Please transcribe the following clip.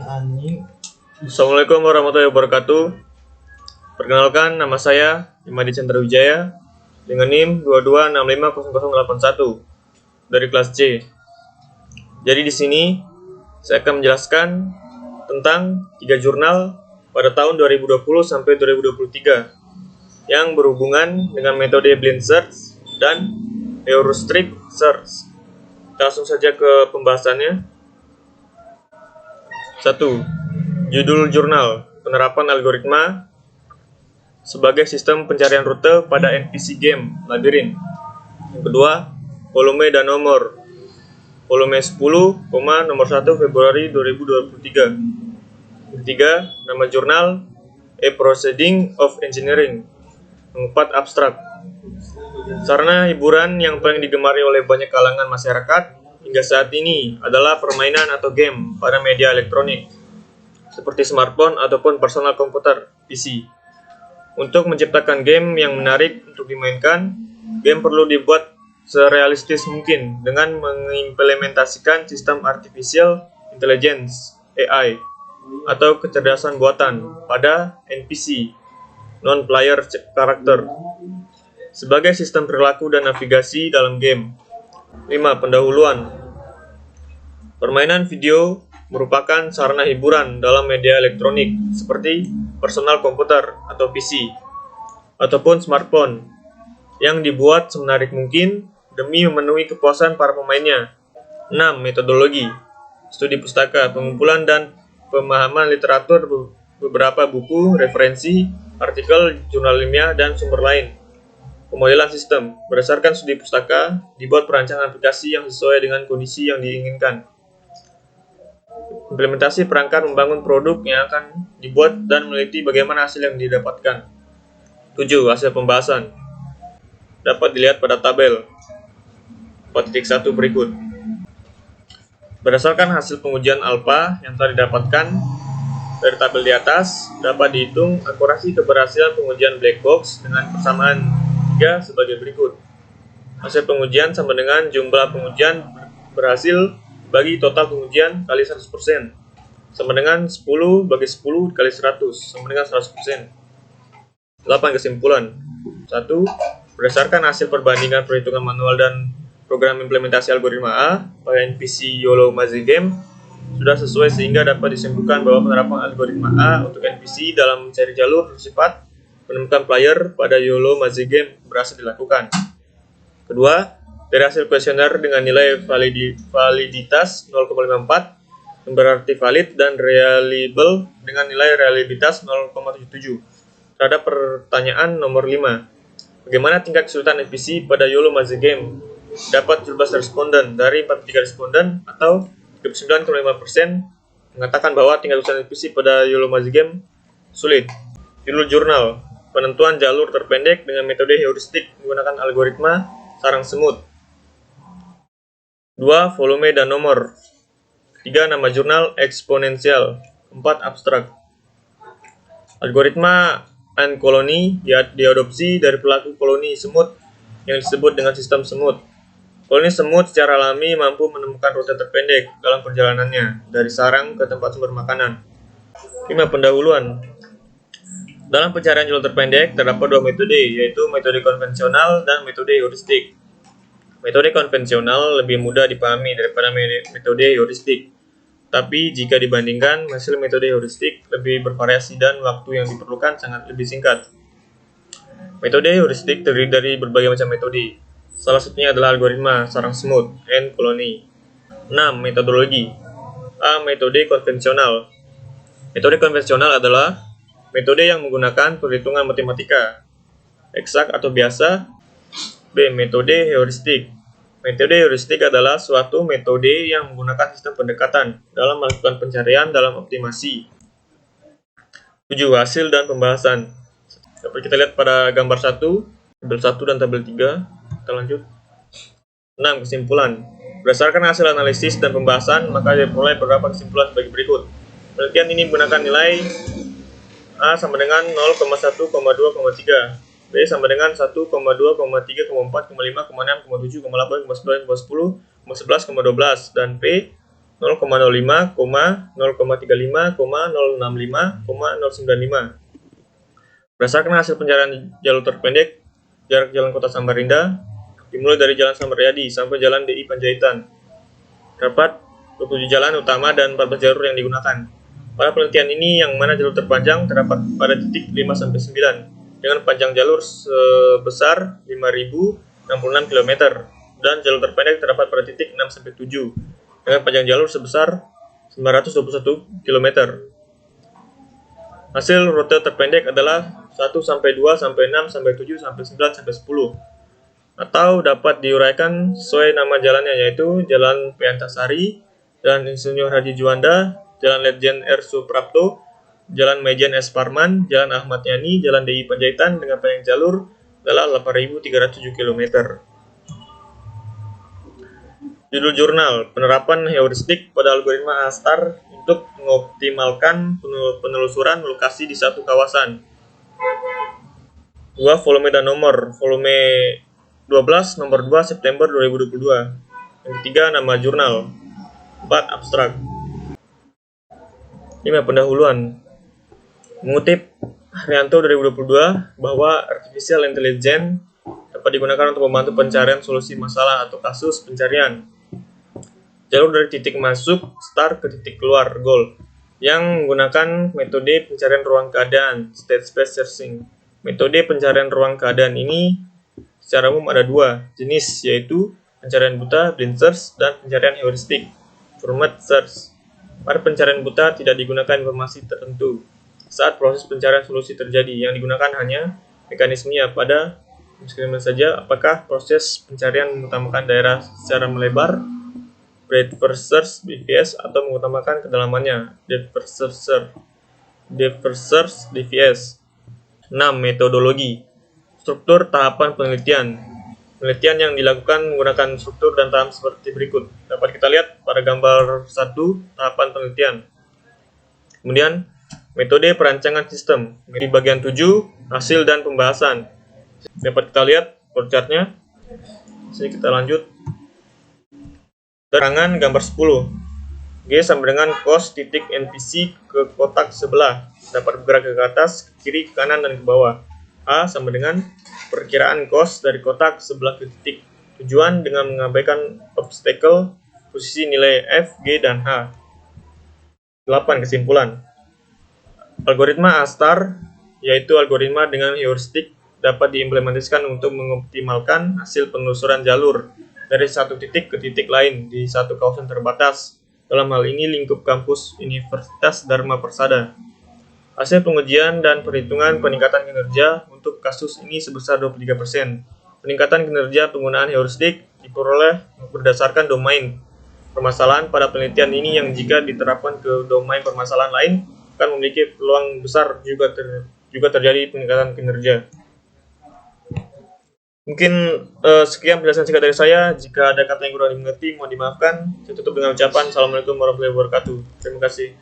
Assalamualaikum warahmatullahi wabarakatuh. Perkenalkan, nama saya Imadi Chandra Wijaya dengan NIM 22650081 dari kelas C. Jadi di sini saya akan menjelaskan tentang 3 jurnal pada tahun 2020 sampai 2023 yang berhubungan dengan metode blind search dan heuristic search. Kita langsung saja ke pembahasannya. 1. Judul jurnal, penerapan algoritma sebagai sistem pencarian rute pada NPC game Labyrinth. Yang kedua, volume dan nomor. Volume 10, nomor 1 Februari 2023. Ketiga, nama jurnal A Proceeding of Engineering. Keempat, abstrak. Sarana hiburan yang paling digemari oleh banyak kalangan masyarakat hingga saat ini adalah permainan atau game pada media elektronik seperti smartphone ataupun personal komputer PC. Untuk menciptakan game yang menarik untuk dimainkan, game perlu dibuat serealistis mungkin dengan mengimplementasikan sistem artificial intelligence (AI) atau kecerdasan buatan pada NPC (non-player character) sebagai sistem perilaku dan navigasi dalam game. 5. Pendahuluan. Permainan video merupakan sarana hiburan dalam media elektronik seperti personal komputer atau PC ataupun smartphone yang dibuat semenarik mungkin demi memenuhi kepuasan para pemainnya. 6. Metodologi. Studi pustaka, pengumpulan dan pemahaman literatur, beberapa buku, referensi, artikel, jurnal ilmiah, dan sumber lain. Pemodelan sistem. Berdasarkan studi pustaka, dibuat perancangan aplikasi yang sesuai dengan kondisi yang diinginkan. Implementasi perangkat membangun produk yang akan dibuat dan meneliti bagaimana hasil yang didapatkan. 7. Hasil pembahasan. Dapat dilihat pada tabel 4.1 berikut. Berdasarkan hasil pengujian alfa yang telah didapatkan dari tabel di atas, dapat dihitung akurasi keberhasilan pengujian black box dengan persamaan 3 sebagai berikut. Hasil pengujian sama dengan jumlah pengujian berhasil bagi total pengujian kali 100%, sama dengan 10 bagi 10 kali 100, sama dengan 100%. 8. Kesimpulan. 1. Berdasarkan hasil perbandingan perhitungan manual dan program implementasi algoritma A pada NPC YOLO Maze Game sudah sesuai sehingga dapat disimpulkan bahwa penerapan algoritma A untuk NPC dalam mencari jalur bersifat menemukan player pada YOLO Maze Game berhasil dilakukan. Kedua, dari hasil kuesioner dengan nilai validitas 0,54 yang berarti valid dan reliable dengan nilai reliabilitas 0,77 terhadap pertanyaan nomor 5. Bagaimana tingkat kesulitan NPC pada YOLO Maze Game? Dapat 17 responden dari 43 responden atau 39,5% mengatakan bahwa tingkat kesulitan NPC pada YOLO Maze Game sulit. Judul jurnal, penentuan jalur terpendek dengan metode heuristik menggunakan algoritma sarang semut. 2. Volume dan nomor. 3. Nama jurnal eksponensial. 4. Abstrak. Algoritma ant colony diadopsi dari pelaku koloni semut yang disebut dengan sistem semut. Koloni semut secara alami mampu menemukan rute terpendek dalam perjalanannya dari sarang ke tempat sumber makanan. 5. Pendahuluan. Dalam pencarian jalur terpendek terdapat 2 metode, yaitu metode konvensional dan metode heuristik. Metode konvensional lebih mudah dipahami daripada metode heuristik, tapi jika dibandingkan, hasil metode heuristik lebih bervariasi dan waktu yang diperlukan sangat lebih singkat. Metode heuristik terdiri dari berbagai macam metode. Salah satunya adalah algoritma sarang semut, ant colony. 6. Metodologi. A. Metode konvensional. Metode konvensional adalah metode yang menggunakan perhitungan matematika, eksak atau biasa. B. Metode heuristik. Metode heuristik adalah suatu metode yang menggunakan sistem pendekatan dalam melakukan pencarian dalam optimasi. 7. Hasil dan pembahasan. Dapat kita lihat pada gambar 1, tabel 1 dan tabel 3. Kita lanjut. 6. Kesimpulan. Berdasarkan hasil analisis dan pembahasan, maka diperoleh beberapa kesimpulan sebagai berikut. Penelitian ini menggunakan nilai A sama dengan 0,1,2,3, B sama dengan 1,2,3,4,5,6,7,8,9,10, 11,12, dan P 0,05, 0,35, 065, 095. Berdasarkan hasil pencarian jalur terpendek, jarak jalan Kota Samarinda dimulai dari Jalan Samarayadi sampai Jalan DI Panjaitan. Terdapat 27 jalan utama dan 14 jalur yang digunakan. Pada penelitian ini, yang mana jalur terpanjang terdapat pada titik 5-9 dengan panjang jalur sebesar 5.066 km dan jalur terpendek terdapat pada titik 6-7 dengan panjang jalur sebesar 921 km. Hasil rute terpendek adalah 1-2, 6, 7, 9, 10 atau dapat diuraikan sesuai nama jalannya, yaitu Jalan P. Antasari, Jalan Insinyur Haji Juanda, Jalan Letjen R. Suprapto, Jalan Majen S. Parman, Jalan Ahmad Yani, Jalan DI Panjaitan dengan panjang jalur adalah 8.307 km. Judul jurnal, penerapan heuristik pada algoritma ASTAR untuk mengoptimalkan penelusuran lokasi di satu kawasan. 2. Volume dan nomor. Volume 12, nomor 2, September 2022. Yang ketiga, nama jurnal. 4. Abstrak. 5. Pendahuluan. Mengutip Haryanto 2022 bahwa artificial intelligence dapat digunakan untuk membantu pencarian solusi masalah atau kasus pencarian. Jalur dari titik masuk start ke titik keluar goal yang menggunakan metode pencarian ruang keadaan state space searching. Metode pencarian ruang keadaan ini secara umum ada dua jenis, yaitu pencarian buta blind search dan pencarian heuristik format search. Pada pencarian buta tidak digunakan informasi tertentu saat proses pencarian solusi terjadi, yang digunakan hanya mekanismenya pada misalnya saja apakah proses pencarian mengutamakan daerah secara melebar breadth first search (BFS) atau mengutamakan kedalamannya depth first search (DFS). 6. Metodologi. Struktur tahapan penelitian. Penelitian yang dilakukan menggunakan struktur dan tahap seperti berikut. Dapat kita lihat pada gambar 1, tahapan penelitian. Kemudian, metode perancangan sistem. Di bagian 7, hasil dan pembahasan. Dapat kita lihat flowchartnya. Sini kita lanjut. Keterangan gambar 10. G sama dengan cos titik NPC ke kotak sebelah. Dapat bergerak ke atas, ke kiri, ke kanan, dan ke bawah. A sama dengan perkiraan cos dari kotak sebelah ke titik tujuan dengan mengabaikan obstacle, posisi nilai F, G, dan H. 8. Kesimpulan. Algoritma ASTAR, yaitu algoritma dengan heuristik, dapat diimplementasikan untuk mengoptimalkan hasil penelusuran jalur dari satu titik ke titik lain di satu kawasan terbatas, dalam hal ini lingkup kampus Universitas Dharma Persada. Hasil pengujian dan perhitungan peningkatan kinerja untuk kasus ini sebesar 23%. Peningkatan kinerja penggunaan heuristik diperoleh berdasarkan domain permasalahan pada penelitian ini, yang jika diterapkan ke domain permasalahan lain akan memiliki peluang besar juga terjadi peningkatan kinerja. Mungkin sekian penjelasan singkat dari saya. Jika ada kata yang kurang dimengerti, mohon dimaafkan. Saya tutup dengan ucapan Assalamualaikum warahmatullahi wabarakatuh. Terima kasih.